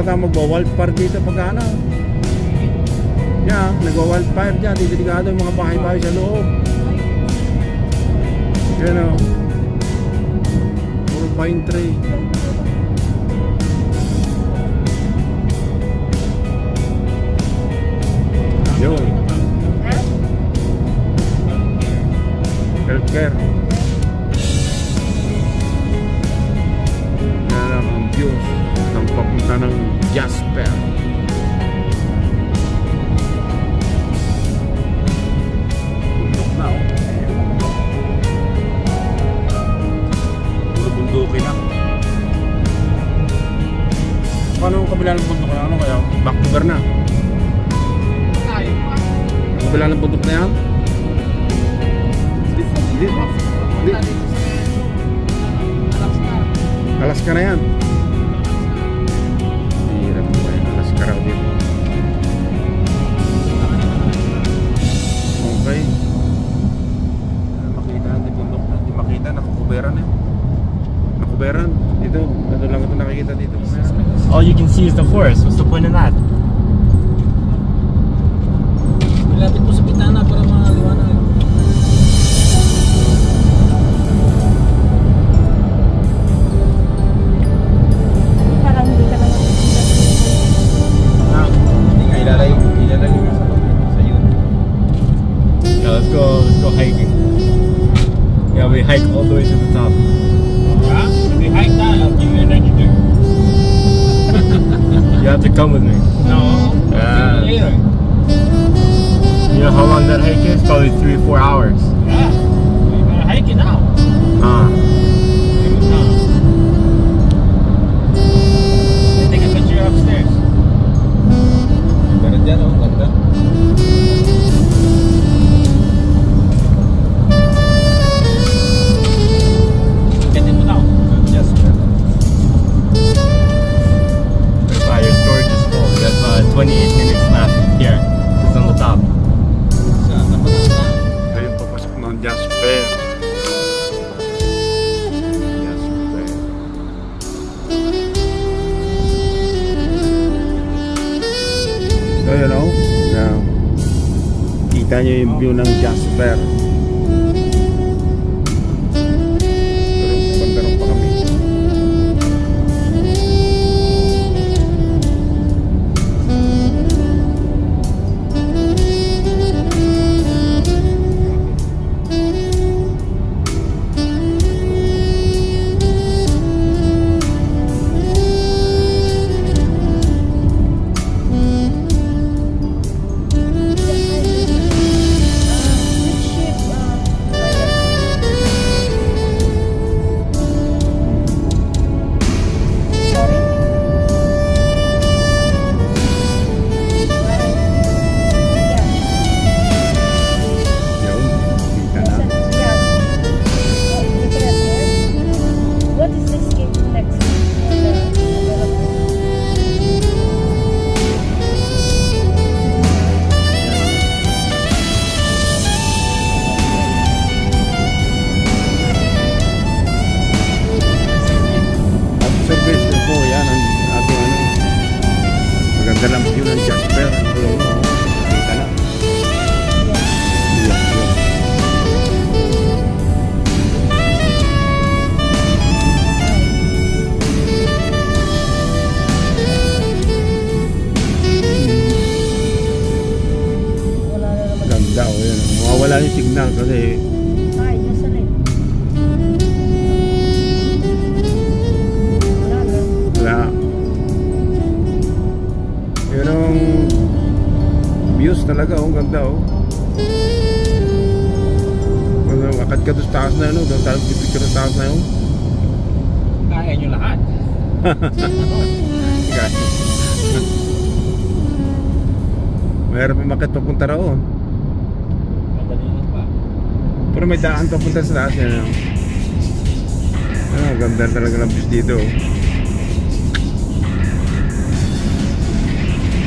ata magwa-wildfire dito pag ano. Yeah, nagwa-wildfire dyan. Didelikado yung mga bahay-bahay sa loob. Yan o. Puro pine tree. Yun. Healthcare. Yan lang ang views ng papunta ng Jasper. Bundok na o. Puro bundukin na. Paano ang kabila ng bundok na? Ano kaya? Vancouver na. Kabila ng bundok na yan? Alaska na yan. Hirap mo yan. Alaska raw dito. Okay. Makita natin bundok na. Hindi makita. Nakukuberan yan. Nakukuberan. Dito. Ito lang ito nakikita dito. All you can see is the forest. What's the point of that? Malapit mo sa bitana para makaliwanag. Parang hindi ka naman Hindi nga ilalay sa yun. Yeah, let's go hiking. Yeah, we hike all the way to the top. Huh? We hike that, I'll give you an extra drink. You have to come with me. No. You know how long that hike is? Probably 3-4 hours. Yeah. We're gonna hike it now. Take a picture upstairs. Meron dyan o. Ganda. Get it now. Jasper. Wow, your storage is full. We have 28 minutes left here. It's on the top. Ayun, papasok ng Jasper. Jasper. So yun o. Now, kita nyo yung view ng Jasper. Pero bandarong pa kami. Observation po, yan ang ating ano. Maganda lang view ng Jasper. Kita lang. Yes, yes. Ganda o yan. Mawawala yung signal kasi ay, yung salit. wala. Yun ang views talaga, oh, ganda oh. Akad ka doon sa taas na yun, doon tayo pipicture sa taas na yun. Kaya nyo lahat. Mayroon pa makit papunta raon. Madali lang pa. Pero may daan papunta sa taas yan. Ah, ganda talaga ng views dito.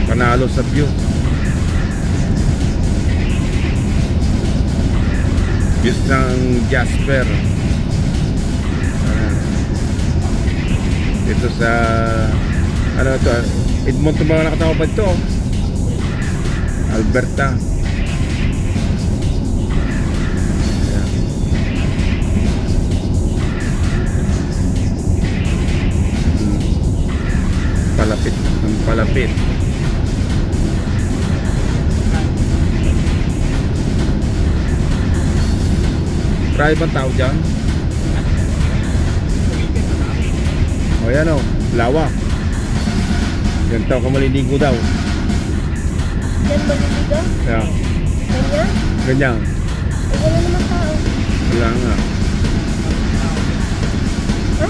Panalo sa view. Views ng Jasper. Dito sa Ano to? Edmonton ba nakatawa pa ito? Alberta. Ayan. Palapit. Ang palapit. Try bang tao dyan? O yan o, lawa. Yan tao ka maliligo daw. Yan maliligo? Yeah. Ganyan? Ganyan. Ay, wala naman tao. Wala nga. Ha?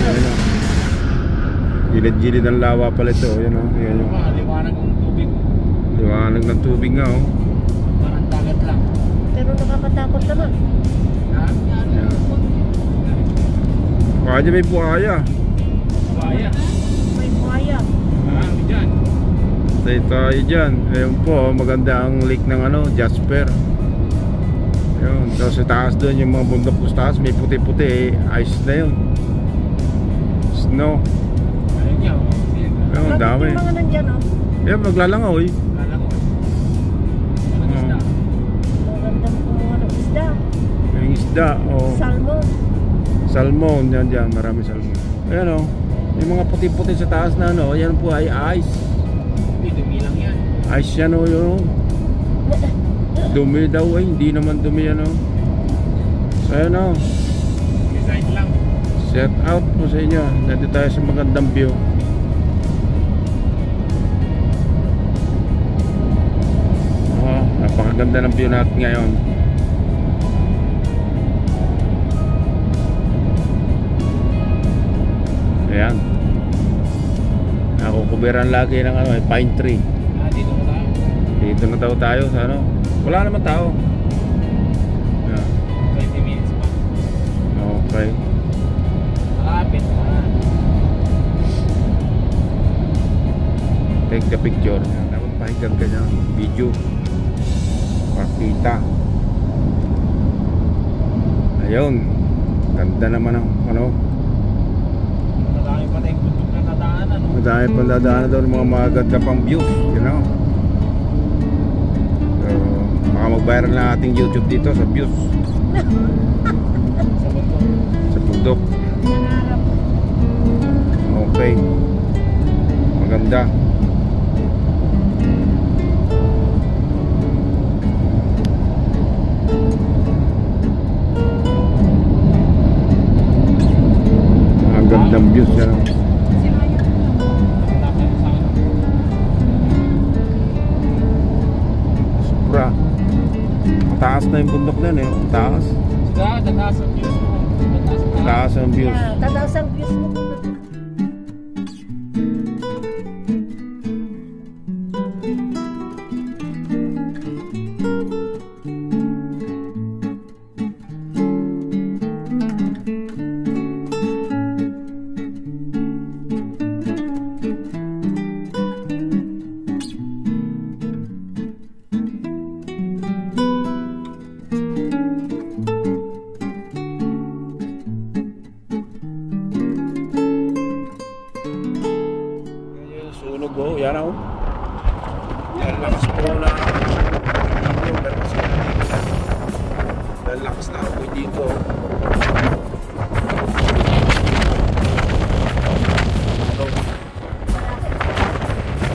Yan o. Gilid-gilid ang lawa pala ito. Yan o. Yan o. Liwanag ang tubig. Liwanag ng tubig nga o. Parang dagat lang. Pero nakakatakot naman. Yan. Kaya dyan may buhaya. Kaya. May buhaya. Marami dyan. Stay tayo dyan. Ayun po, maganda ang lake ng ano, Jasper. Ayun, tapos sa taas doon yung mga bundok sa taas, may puti-puti, ice na yun. Snow. Ayun niya. Ayun, dami. Yung mga nandyan, oh. Ayun, maglalangaw eh. Alam ko. Walang isda. Magandang kumuha ng isda. Yung isda, oh. Salmon. Salmon, yan dyan, marami salmon. Ayan oh, yung mga puti-puti sa taas na ano, yan po ay ice. Dumi lang yan. Ice yan oh, yun oh. Dumi daw eh, hindi naman dumi yan oh. So ayan oh, Design lang. set out po sa inyo. Nandito tayo sa magandang view. Oh, napakaganda ng view natin ngayon. Ayan. Nakukubiran lagi ng ano, pine tree. Dito mo tayo. Dito na daw tayo sa ano. Wala naman tao. Ayan. 20 minutes pa. Okay. Malapit. Take the picture. Dapat pahigang ka niya. Video. Pakita. Ayun. Ganda naman ang ano. Madami pa tayong bundok na dadaanan. Madami pang dadaanan daw ng mga maganda pang views. You know. So, baka mag-viral na ating YouTube dito sa views. Sa bundok. Sa bundok. Nangarap. Okay. Maganda. Ang gandang views yan. Sobra. Mataas na yung bundok na yun eh. Taas. Sila, tataas ang views mo. Taas ang views. Yeah, tataas ang views mo. Sunog oh, yan oh. Yan lakas po na dahil lakas na ako dito.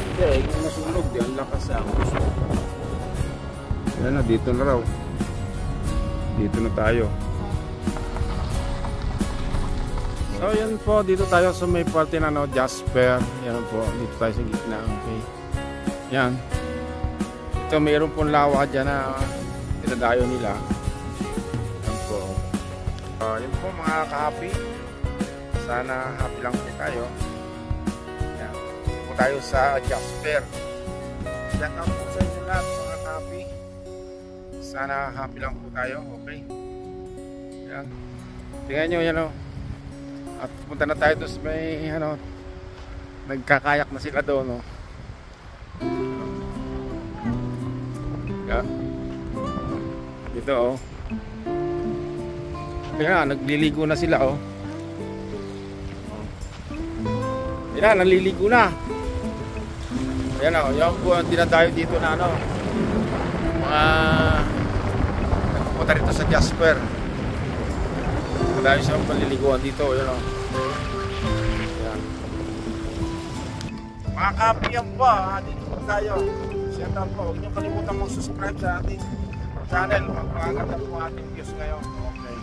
Hindi, yung nasunog yan lakas ako. Yan na, dito na raw. Dito na tayo. So yan po, dito tayo sa may parte na no, Jasper. Yan po, dito tayo sa gitna. Okay. Yan. Ito mayroon pong lawa dyan na itadayo nila. Yan po. Yan po mga ka-happy. Sana happy lang po tayo. Yan. Dito po tayo sa Jasper. Shout out po sa inyo lahat mga ka-happy. Sana happy lang po tayo. Okay. Yan. Tingnan nyo yan o. At punta na tayo doon sa may ano, nagkakayak na sila doon no. Yeah. Dito oh. Kaya nagliligo na sila oh. Yan, naliligo na. Ayan o, yan po ang dinadayo dito na ano. Mga nagpupunta rito sa Jasper. Madami siyang paliliguan dito, yun o. Ayan. Mga kapi yan po, dito po tayo. Shout out po, huwag niyo kalimutan mag-subscribe sa ating channel. Magpaganda po ating views ngayon. Okay.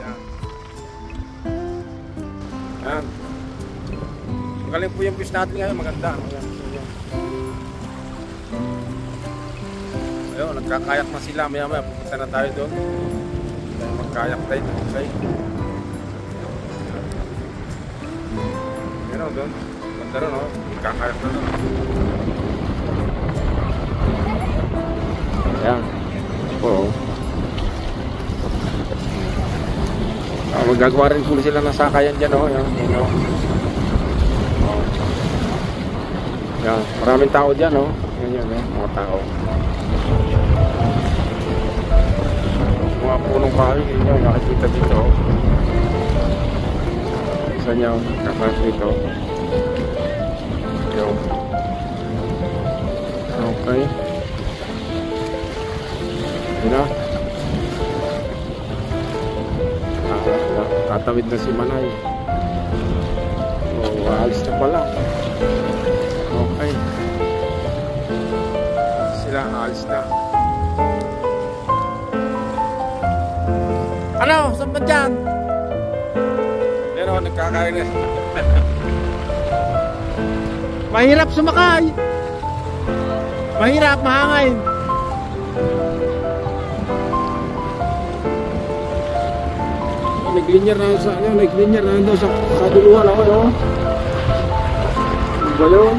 Ayan. Ayan. Magaling po yung views natin ngayon, maganda. Ayun, nagkakayak na sila, maya pupunta na tayo doon. Tayo magkayak tayo, okay. Ayun o, doon. Ganda ron o, nagkakayak na doon. Ayan. Oo. Magagawa rin po sila ng sakayan dyan o. Ayan, ayan o. Yan, maraming tao dyan, no? Yan, mga tao. Mga punong kahoy, yun, nakikita dito. Isa niya, nakakita dito. Yan. Okay. Yun na. Tatawid na si Manay. Oh, alis na pala. Okay. Sila alis na. Ano? Saan ba dyan? Pero nagkakain na. Mahirap sumakay. Mahirap, mahangay. Naglinyar na sa ano, naglinyar na daw sa kaduluhan ako, no? Ano ba yun?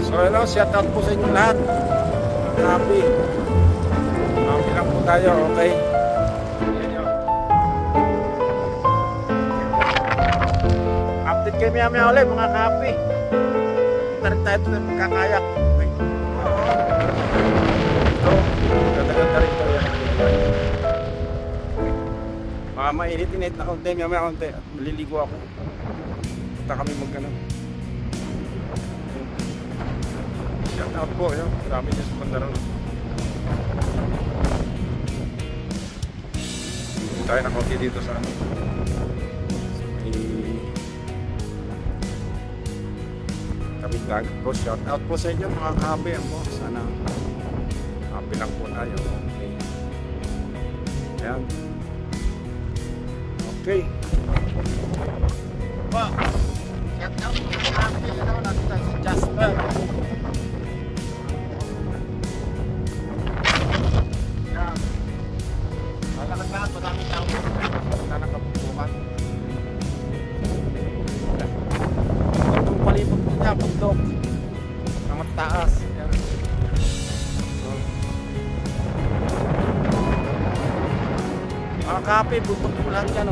So hello, shout out po sa inyo lahat. Happy. Happy lang po tayo, okay? Yan yun. Update kayo maya ulit mga kapi. Punta rin tayo ito magkakayak. Okay? Ito, ganda-ganda rin ito. Mainit-init na konti, maya konti. Maliligo ako. Punta kami mag-ano. Shout out po, yun. Marami niya sa Pandaron. Tayo na konti dito sa ano. Tabing-dagat po. Shout out po sa inyo mga kahabi. Sana happy lang po tayo. Okay. Ayan. Okay. Pa. Shout out po sa kahabi. Nandito si Jasper. Lahat, maraming tao na nakabubukan. Itong palibot niya, bundok na mataas. Yan. Mga kape, bundok po lahat yan.